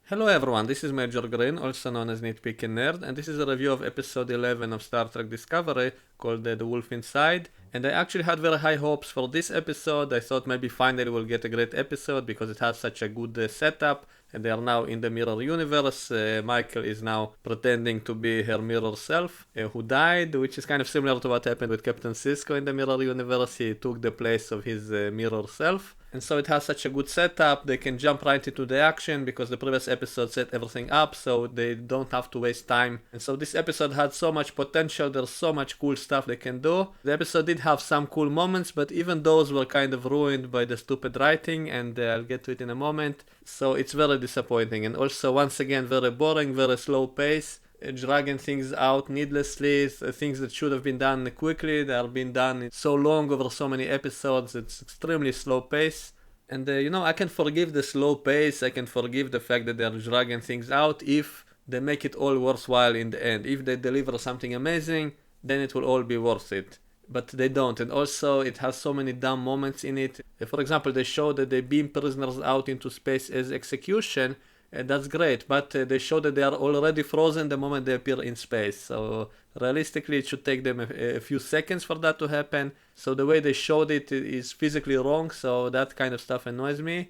Hello everyone, this is Major Green, also known as Nitpicking Nerd, and this is a review of episode 11 of Star Trek Discovery called The Wolf Inside. And I actually had very high hopes for this episode. I thought maybe finally we'll get a great episode because it has such a good setup. And they are now in the mirror universe. Michael is now pretending to be her mirror self, who died, which is kind of similar to what happened with Captain Sisko in the mirror universe. He took the place of his mirror self. And so it has such a good setup, they can jump right into the action because the previous episode set everything up, so they don't have to waste time. And so this episode had so much potential, there's so much cool stuff they can do. The episode did have some cool moments, but even those were kind of ruined by the stupid writing, and I'll get to it in a moment. So it's very disappointing, and also once again very boring, very slow pace. Dragging things out needlessly, things that should have been done quickly, they are being done so long over so many episodes, it's extremely slow pace. And I can forgive the slow pace, I can forgive the fact that they are dragging things out if they make it all worthwhile in the end. If they deliver something amazing, then it will all be worth it. But they don't, and also it has so many dumb moments in it. For example, they show that they beam prisoners out into space as execution, and that's great, but they show that they are already frozen the moment they appear in space. So realistically, it should take them a few seconds for that to happen. So the way they showed it is physically wrong, so that kind of stuff annoys me.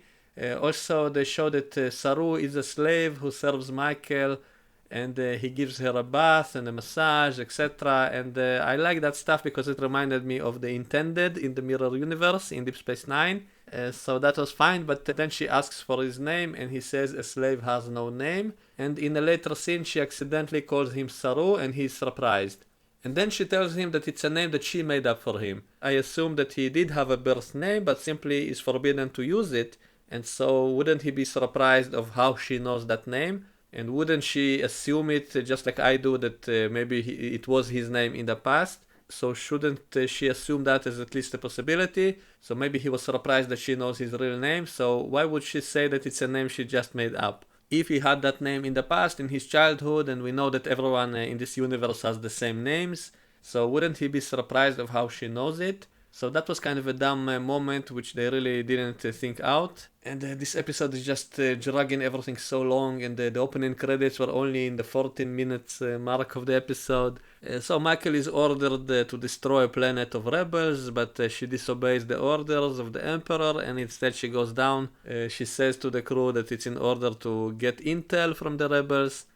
Also, they show that Saru is a slave who serves Michael, and he gives her a bath and a massage, etc. And I like that stuff because it reminded me of the Intended in the Mirror Universe in Deep Space Nine. So that was fine, but then she asks for his name and he says a slave has no name. And in a later scene, she accidentally calls him Saru and he's surprised. And then she tells him that it's a name that she made up for him. I assume that he did have a birth name, but simply is forbidden to use it. And so wouldn't he be surprised of how she knows that name? And wouldn't she assume it, just like I do, that maybe it was his name in the past? So shouldn't she assume that as at least a possibility? So maybe he was surprised that she knows his real name, so why would she say that it's a name she just made up? If he had that name in the past, in his childhood, and we know that everyone in this universe has the same names, so wouldn't he be surprised of how she knows it? So that was kind of a dumb moment which they really didn't think out. And this episode is just dragging everything so long, and the opening credits were only in the 14 minutes mark of the episode. So Michael is ordered to destroy a planet of rebels, but she disobeys the orders of the Emperor, and instead she goes down. She says to the crew that it's in order to get intel from the rebels.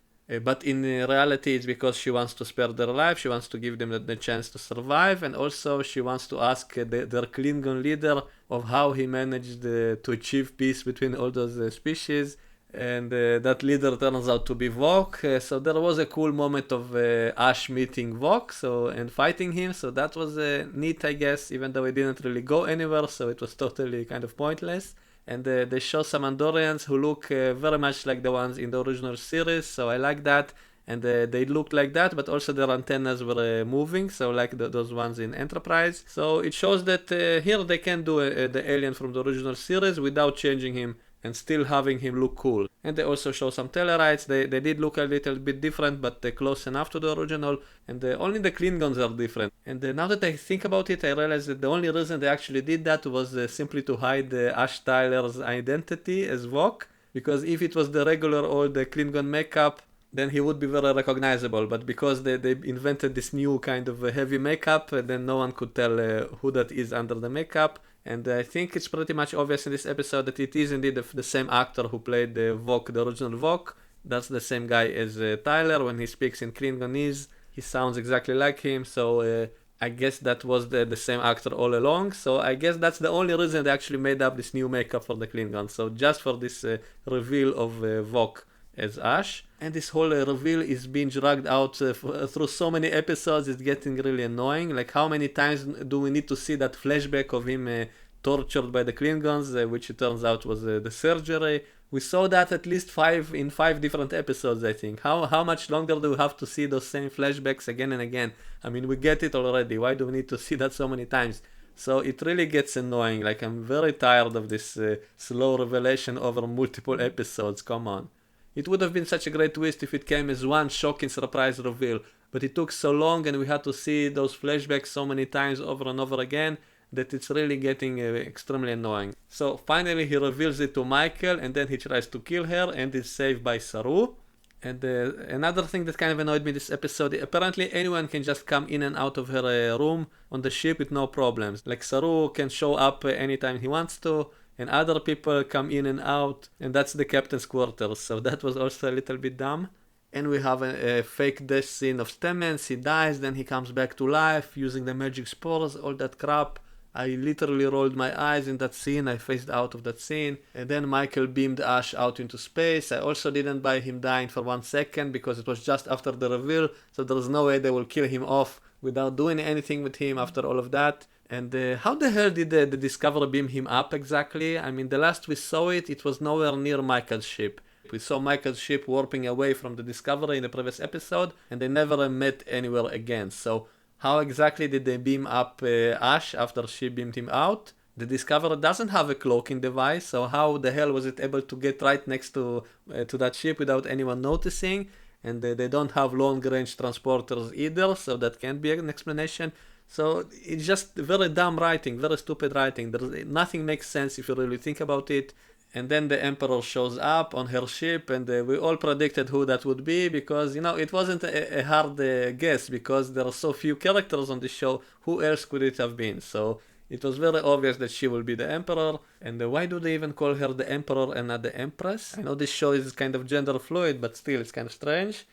But in reality, it's because she wants to spare their life, she wants to give them the chance to survive, and also she wants to ask their Klingon leader of how he managed to achieve peace between all those species. And that leader turns out to be Vok. So there was a cool moment of Ash meeting Vok and fighting him, so that was neat, I guess, even though it didn't really go anywhere, so it was totally kind of pointless. And they show some Andorians who look very much like the ones in the original series, so I like that. And they looked like that, but also their antennas were moving, so like those ones in Enterprise. So it shows that here they can do the alien from the original series without changing him and still having him look cool. And they also show some Tellarites. They did look a little bit different, but they're close enough to the original. And only the Klingons are different. And now that I think about it, I realize that the only reason they actually did that was simply to hide Ash Tyler's identity as Vok. Because if it was the regular old Klingon makeup, then he would be very recognizable. But because they invented this new kind of heavy makeup, then no one could tell who that is under the makeup. And I think it's pretty much obvious in this episode that it is indeed the same actor who played Vok, the original Vok. That's the same guy as Tyler. When he speaks in Klingonese, he sounds exactly like him. So I guess that was the same actor all along. So I guess that's the only reason they actually made up this new makeup for the Klingons. So just for this reveal of Vok as Ash. And this whole reveal is being dragged out through so many episodes, it's getting really annoying. Like, how many times do we need to see that flashback of him tortured by the Klingons, which it turns out was the surgery? We saw that at least in five different episodes, I think. How much longer do we have to see those same flashbacks again and again? I mean, we get it already. Why do we need to see that so many times? So it really gets annoying. Like, I'm very tired of this slow revelation over multiple episodes. Come on. It would have been such a great twist if it came as one shocking surprise reveal, but it took so long and we had to see those flashbacks so many times over and over again that it's really getting extremely annoying. So finally he reveals it to Michael, and then he tries to kill her and is saved by Saru. And another thing that kind of annoyed me this episode, apparently anyone can just come in and out of her room on the ship with no problems. Like Saru can show up anytime he wants to, and other people come in and out, and that's the captain's quarters. So that was also a little bit dumb. And we have a fake death scene of Stamens. He dies, then he comes back to life using the magic spores, all that crap. I literally rolled my eyes in that scene. I phased out of that scene. And then Michael beamed Ash out into space. I also didn't buy him dying for 1 second because it was just after the reveal. So there's no way they will kill him off without doing anything with him after all of that. And how the hell did the Discovery beam him up exactly? I mean, the last we saw it, it was nowhere near Michael's ship. We saw Michael's ship warping away from the Discovery in the previous episode, and they never met anywhere again. So how exactly did they beam up Ash after she beamed him out? The Discoverer doesn't have a cloaking device, so how the hell was it able to get right next to that ship without anyone noticing? And they don't have long-range transporters either, so that can't be an explanation. So it's just very dumb writing, very stupid writing. Nothing makes sense if you really think about it. And then the Emperor shows up on her ship, and we all predicted who that would be because, it wasn't a hard guess because there are so few characters on the show. Who else could it have been? So it was very obvious that she will be the Emperor. And why do they even call her the Emperor and not the Empress? I know this show is kind of gender fluid, but still it's kind of strange.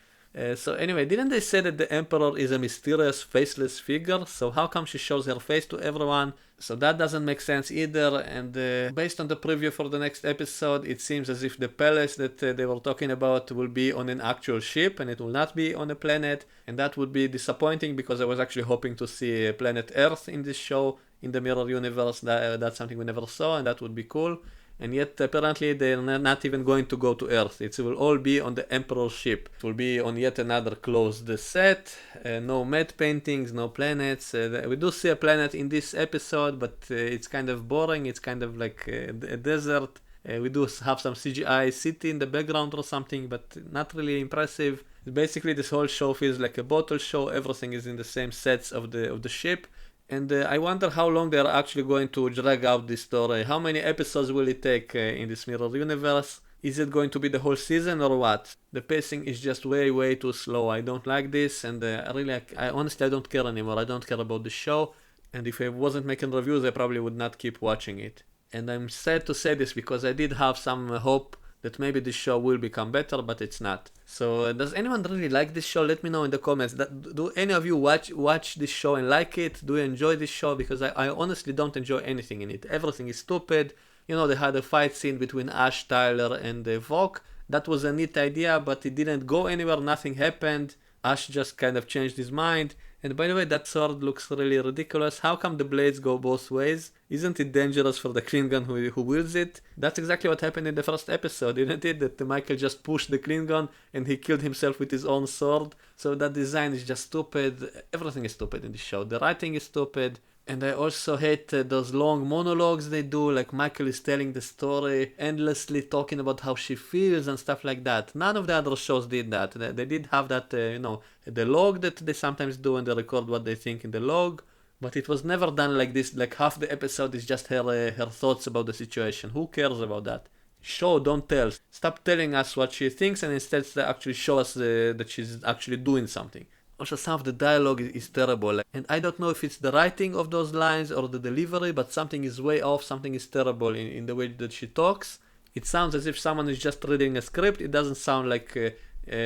So anyway, didn't they say that the Emperor is a mysterious, faceless figure? So how come she shows her face to everyone? So that doesn't make sense either. And based on the preview for the next episode, it seems as if the palace that they were talking about will be on an actual ship and it will not be on a planet. And that would be disappointing because I was actually hoping to see planet Earth in this show, in the Mirror Universe. That's something we never saw, and that would be cool. And yet apparently they're not even going to go to Earth. It will all be on the Emperor's ship. It will be on yet another closed set. No matte paintings, no planets. We do see a planet in this episode, but it's kind of boring. It's kind of like a desert. We do have some CGI city in the background or something, but not really impressive. Basically this whole show feels like a bottle show. Everything is in the same sets of the ship. And I wonder how long they are actually going to drag out this story. How many episodes will it take in this Mirror Universe? Is it going to be the whole season or what? The pacing is just way too slow. I don't like this, and I honestly don't care anymore. I don't care about the show, and if I wasn't making reviews, I probably would not keep watching it. And I'm sad to say this because I did have some hope that maybe this show will become better, but it's not. So does anyone really like this show? Let me know in the comments. Do any of you watch this show and like it? Do you enjoy this show? Because I honestly don't enjoy anything in it. Everything is stupid. They had a fight scene between Ash, Tyler, and Vok. That was a neat idea, but it didn't go anywhere. Nothing happened. Ash just kind of changed his mind. And by the way, that sword looks really ridiculous. How come the blades go both ways? Isn't it dangerous for the Klingon who wields it? That's exactly what happened in the first episode, isn't it? That Michael just pushed the Klingon and he killed himself with his own sword. So that design is just stupid. Everything is stupid in the show. The writing is stupid. And I also hate those long monologues they do, like Michael is telling the story, endlessly talking about how she feels and stuff like that. None of the other shows did that. They did have that, the log that they sometimes do and they record what they think in the log. But it was never done like this, like half the episode is just her thoughts about the situation. Who cares about that? Show, don't tell. Stop telling us what she thinks and instead actually show us that she's actually doing something. Also, some of the dialogue is terrible, and I don't know if it's the writing of those lines or the delivery, but something is way off, something is terrible in the way that she talks. It sounds as if someone is just reading a script. It doesn't sound like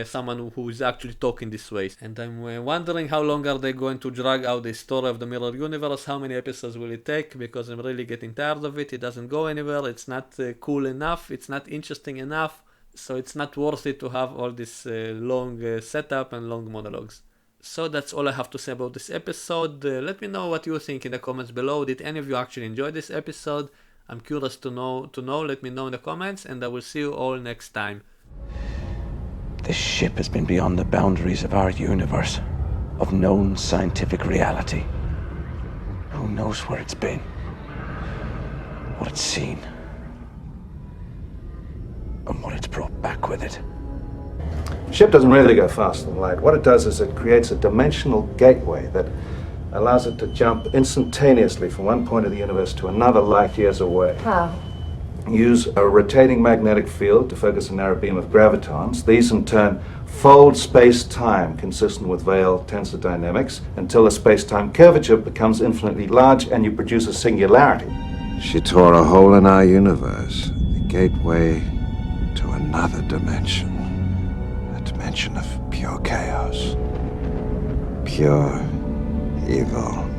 someone who is actually talking this way. And I'm wondering how long are they going to drag out the story of the Mirror Universe, how many episodes will it take, because I'm really getting tired of it. It doesn't go anywhere, it's not cool enough, it's not interesting enough, so it's not worth it to have all this long setup and long monologues. So that's all I have to say about this episode. Let me know what you think in the comments below. Did any of you actually enjoy this episode? I'm curious to know. Let me know in the comments, and I will see you all next time. This ship has been beyond the boundaries of our universe, of known scientific reality. Who knows where it's been, what it's seen, and what it's brought back with it. Ship doesn't really go faster than light. What it does is it creates a dimensional gateway that allows it to jump instantaneously from one point of the universe to another light years away. How? Use a rotating magnetic field to focus a narrow beam of gravitons. These in turn fold space-time consistent with Weyl tensor dynamics until the space-time curvature becomes infinitely large and you produce a singularity. She tore a hole in our universe, a gateway to another dimension. A dimension of pure chaos. Pure evil.